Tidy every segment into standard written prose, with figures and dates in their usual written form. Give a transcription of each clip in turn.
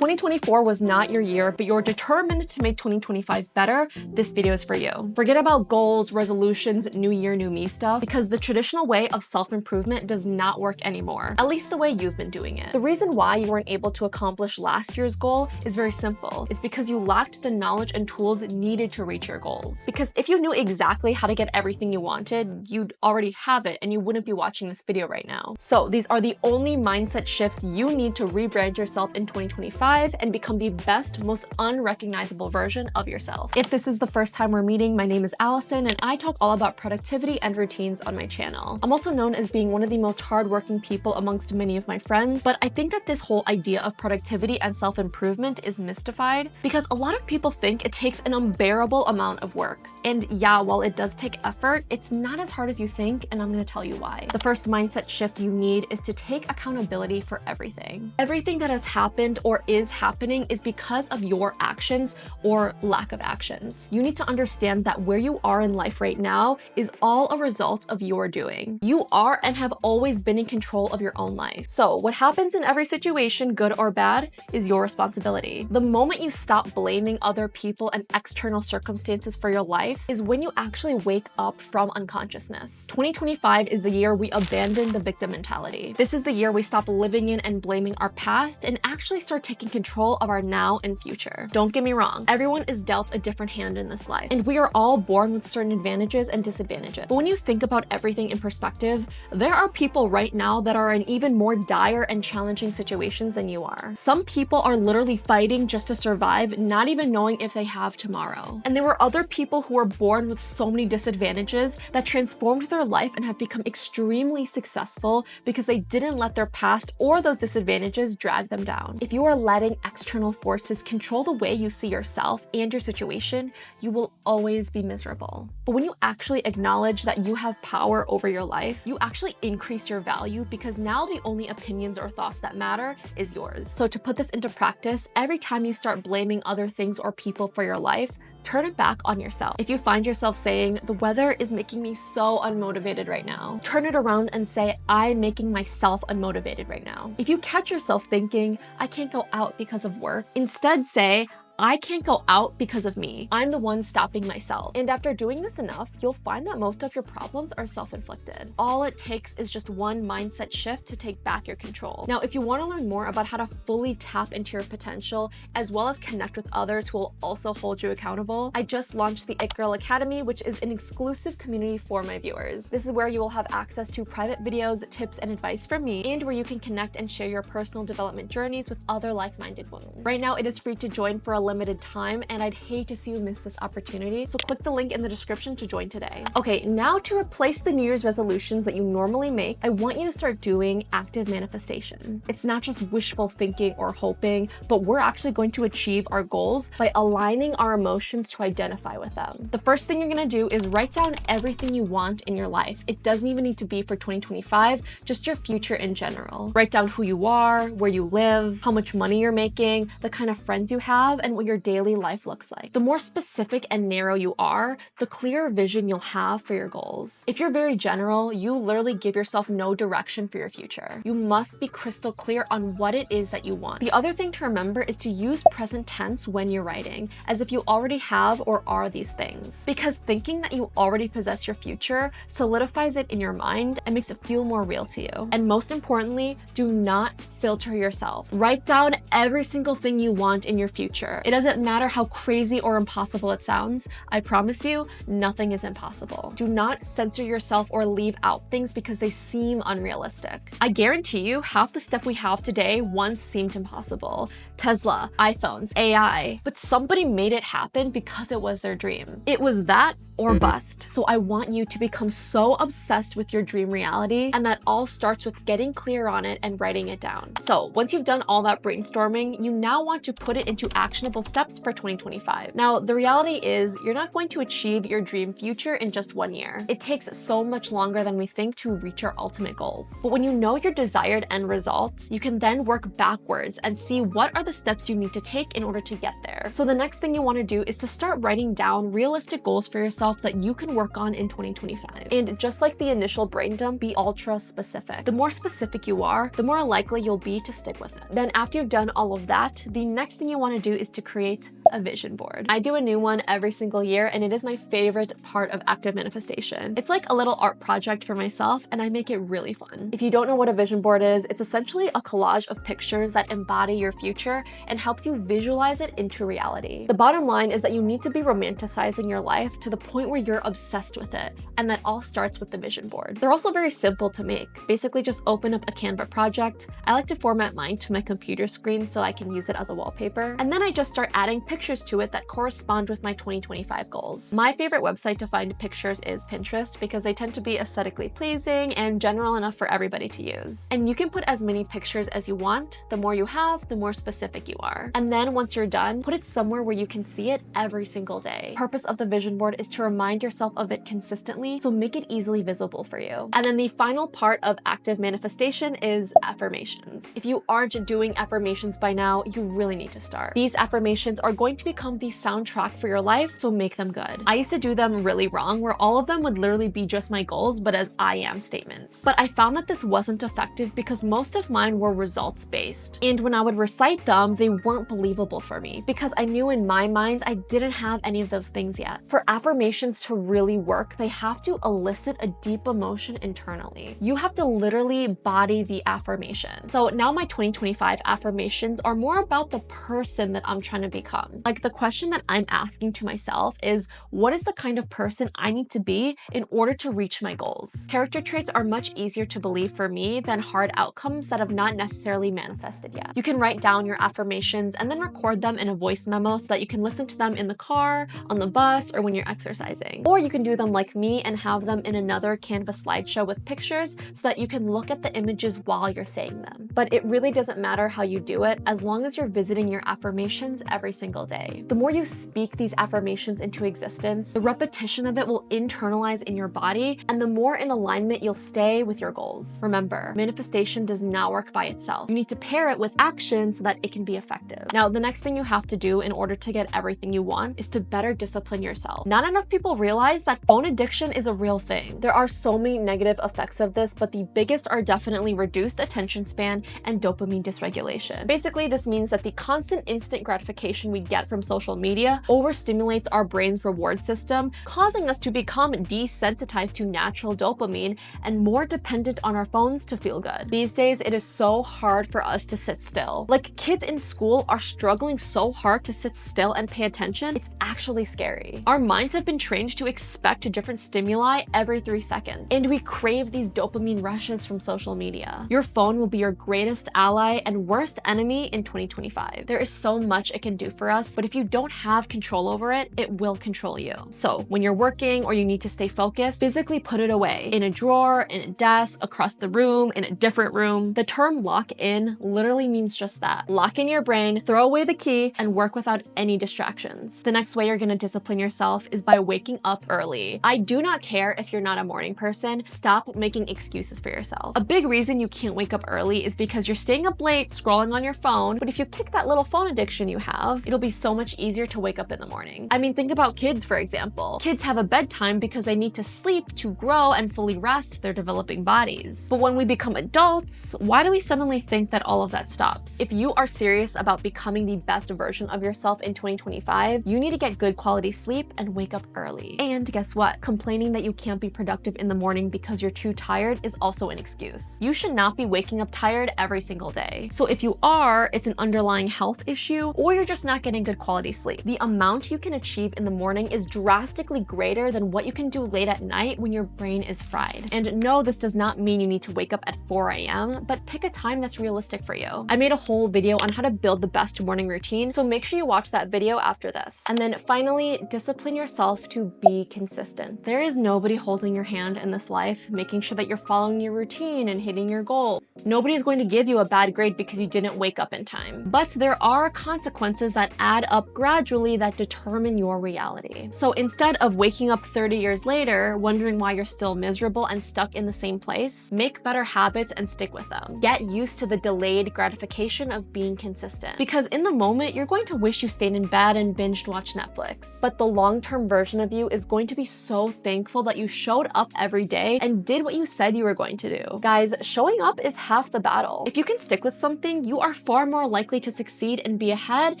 2024 was not your year, but you're determined to make 2025 better, this video is for you. Forget about goals, resolutions, new year, new me stuff, because the traditional way of self-improvement does not work anymore, at least the way you've been doing it. The reason why you weren't able to accomplish last year's goal is very simple. It's because you lacked the knowledge and tools needed to reach your goals. Because if you knew exactly how to get everything you wanted, you'd already have it and you wouldn't be watching this video right now. So these are the only mindset shifts you need to rebrand yourself in 2025 and become the best, most unrecognizable version of yourself. If this is the first time we're meeting, my name is Allison and I talk all about productivity and routines on my channel. I'm also known as being one of the most hardworking people amongst many of my friends, but I think that this whole idea of productivity and self-improvement is mystified because a lot of people think it takes an unbearable amount of work. And yeah, while it does take effort, it's not as hard as you think, and I'm gonna tell you why. The first mindset shift you need is to take accountability for everything. Everything that has happened or is happening is because of your actions or lack of actions. You need to understand that where you are in life right now is all a result of your doing. You are and have always been in control of your own life. So what happens in every situation, good or bad, is your responsibility. The moment you stop blaming other people and external circumstances for your life is when you actually wake up from unconsciousness. 2025 is the year we abandon the victim mentality. This is the year we stop living in and blaming our past and actually start taking control of our now and future. Don't get me wrong, everyone is dealt a different hand in this life, and we are all born with certain advantages and disadvantages. But when you think about everything in perspective, there are people right now that are in even more dire and challenging situations than you are. Some people are literally fighting just to survive, not even knowing if they have tomorrow. And there were other people who were born with so many disadvantages that transformed their life and have become extremely successful because they didn't let their past or those disadvantages drag them down. If you are letting external forces control the way you see yourself and your situation, you will always be miserable. But when you actually acknowledge that you have power over your life, you actually increase your value because now the only opinions or thoughts that matter is yours. So to put this into practice, every time you start blaming other things or people for your life, turn it back on yourself. If you find yourself saying, the weather is making me so unmotivated right now, turn it around and say, I'm making myself unmotivated right now. If you catch yourself thinking, I can't go out because of work, instead say, I can't go out because of me. I'm the one stopping myself. And after doing this enough, you'll find that most of your problems are self-inflicted. All it takes is just one mindset shift to take back your control. Now, if you want to learn more about how to fully tap into your potential, as well as connect with others who will also hold you accountable, I just launched the It Girl Academy, which is an exclusive community for my viewers. This is where you will have access to private videos, tips, and advice from me, and where you can connect and share your personal development journeys with other like-minded women. Right now, it is free to join for a limited time, and I'd hate to see you miss this opportunity, so click the link in the description to join today. Okay, now to replace the New Year's resolutions that you normally make, I want you to start doing active manifestation. It's not just wishful thinking or hoping, but we're actually going to achieve our goals by aligning our emotions to identify with them. The first thing you're gonna do is write down everything you want in your life. It doesn't even need to be for 2025, just your future in general. Write down who you are, where you live, how much money you're making, the kind of friends you have, and what your daily life looks like. The more specific and narrow you are, the clearer vision you'll have for your goals. If you're very general, you literally give yourself no direction for your future. You must be crystal clear on what it is that you want. The other thing to remember is to use present tense when you're writing, as if you already have or are these things. Because thinking that you already possess your future solidifies it in your mind and makes it feel more real to you. And most importantly, do not filter yourself. Write down every single thing you want in your future. It doesn't matter how crazy or impossible it sounds. I promise you, nothing is impossible. Do not censor yourself or leave out things because they seem unrealistic. I guarantee you, half the stuff we have today once seemed impossible. Tesla, iPhones, AI, but somebody made it happen because it was their dream. It was that or bust. So I want you to become so obsessed with your dream reality, and that all starts with getting clear on it and writing it down. So once you've done all that brainstorming, you now want to put it into actionable steps for 2025. Now, the reality is you're not going to achieve your dream future in just 1 year. It takes so much longer than we think to reach our ultimate goals. But when you know your desired end results, you can then work backwards and see what are the steps you need to take in order to get there. So the next thing you want to do is to start writing down realistic goals for yourself yourself that you can work on in 2025. And just like the initial brain dump, be ultra specific. The more specific you are, the more likely you'll be to stick with it. Then after you've done all of that, the next thing you want to do is to create a vision board. I do a new one every single year, and it is my favorite part of active manifestation. It's like a little art project for myself, and I make it really fun. If you don't know what a vision board is, it's essentially a collage of pictures that embody your future and helps you visualize it into reality. The bottom line is that you need to be romanticizing your life to the point where you're obsessed with it, and that all starts with the vision board. They're also very simple to make. Basically, just open up a Canva project. I like to format mine to my computer screen so I can use it as a wallpaper, and then I just start adding pictures to it that correspond with my 2025 goals. My favorite website to find pictures is Pinterest because they tend to be aesthetically pleasing and general enough for everybody to use. And you can put as many pictures as you want. The more you have, the more specific you are. And then once you're done, put it somewhere where you can see it every single day. The purpose of the vision board is to remind yourself of it consistently, so make it easily visible for you. And then the final part of active manifestation is affirmations. If you aren't doing affirmations by now, you really need to start. These affirmations are going to become the soundtrack for your life, so make them good. I used to do them really wrong, where all of them would literally be just my goals, but as I am statements. But I found that this wasn't effective because most of mine were results-based. And when I would recite them, they weren't believable for me because I knew in my mind I didn't have any of those things yet. For affirmations to really work, they have to elicit a deep emotion internally. You have to literally body the affirmation. So now my 2025 affirmations are more about the person that I'm trying to become. Like the question that I'm asking to myself is, what is the kind of person I need to be in order to reach my goals? Character traits are much easier to believe for me than hard outcomes that have not necessarily manifested yet. You can write down your affirmations and then record them in a voice memo so that you can listen to them in the car, on the bus, or when you're exercising. Or you can do them like me and have them in another Canva slideshow with pictures so that you can look at the images while you're saying them. But it really doesn't matter how you do it as long as you're visiting your affirmations every single day. The more you speak these affirmations into existence, the repetition of it will internalize in your body, and the more in alignment you'll stay with your goals. Remember, manifestation does not work by itself. You need to pair it with action so that it can be effective. Now, the next thing you have to do in order to get everything you want is to better discipline yourself. Not enough people realize that phone addiction is a real thing. There are so many negative effects of this, but the biggest are definitely reduced attention span and dopamine dysregulation. Basically, this means that the constant instant gratification we get from social media overstimulates our brain's reward system, causing us to become desensitized to natural dopamine and more dependent on our phones to feel good. These days, it is so hard for us to sit still. Like, kids in school are struggling so hard to sit still and pay attention, it's actually scary. Our minds have been trained to expect different stimuli every 3 seconds, and we crave these dopamine rushes from social media. Your phone will be your greatest ally and worst enemy in 2025. There is so much it can do for us, but if you don't have control over it, it will control you. So when you're working or you need to stay focused, physically put it away in a drawer, in a desk, across the room, in a different room. The term lock in literally means just that. Lock in your brain, throw away the key, and work without any distractions. The next way you're gonna discipline yourself is by waking up early. I do not care if you're not a morning person. Stop making excuses for yourself. A big reason you can't wake up early is because you're staying up late scrolling on your phone, but if you kick that little phone addiction you have, it'll be so much easier to wake up in the morning. I mean, think about kids, for example. Kids have a bedtime because they need to sleep to grow and fully rest their developing bodies. But when we become adults, why do we suddenly think that all of that stops? If you are serious about becoming the best version of yourself in 2025, you need to get good quality sleep and wake up early. And guess what? Complaining that you can't be productive in the morning because you're too tired is also an excuse. You should not be waking up tired every single day. So if you are, it's an underlying health issue, or you're just not getting good quality sleep. The amount you can achieve in the morning is drastically greater than what you can do late at night when your brain is fried. And no, this does not mean you need to wake up at 4 a.m., but pick a time that's realistic for you. I made a whole video on how to build the best morning routine, so make sure you watch that video after this. And then finally, discipline yourself to be consistent. There is nobody holding your hand in this life, making sure that you're following your routine and hitting your goal. Nobody is going to give you a bad grade because you didn't wake up in time. But there are consequences that add up gradually that determine your reality. So instead of waking up 30 years later, wondering why you're still miserable and stuck in the same place, make better habits and stick with them. Get used to the delayed gratification of being consistent. Because in the moment, you're going to wish you stayed in bed and binged watch Netflix. But the long-term version of you is going to be so thankful that you showed up every day and did what you said you were going to do. Guys, showing up is half the battle. If you can stick with something, you are far more likely to succeed and be ahead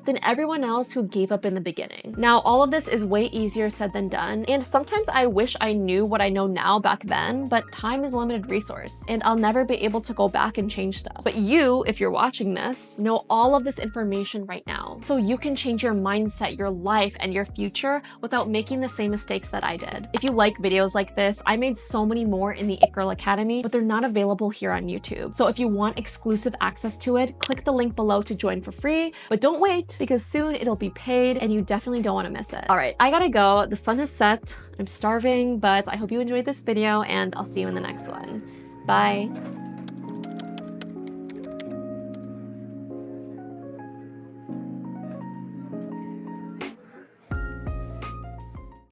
than everyone else who gave up in the beginning. Now, all of this is way easier said than done, and sometimes I wish I knew what I know now back then, but time is a limited resource, and I'll never be able to go back and change stuff. But you, if you're watching this, know all of this information right now, so you can change your mindset, your life, and your future without making the same mistakes that I did. If you like videos like this, I made so many more in the It Girl Academy, but they're not available here on YouTube. So if you want exclusive access to it, click the link below to join for free, but don't wait because soon it'll be paid and you definitely don't want to miss it. All right, I gotta go. The sun has set. I'm starving, but I hope you enjoyed this video and I'll see you in the next one. Bye.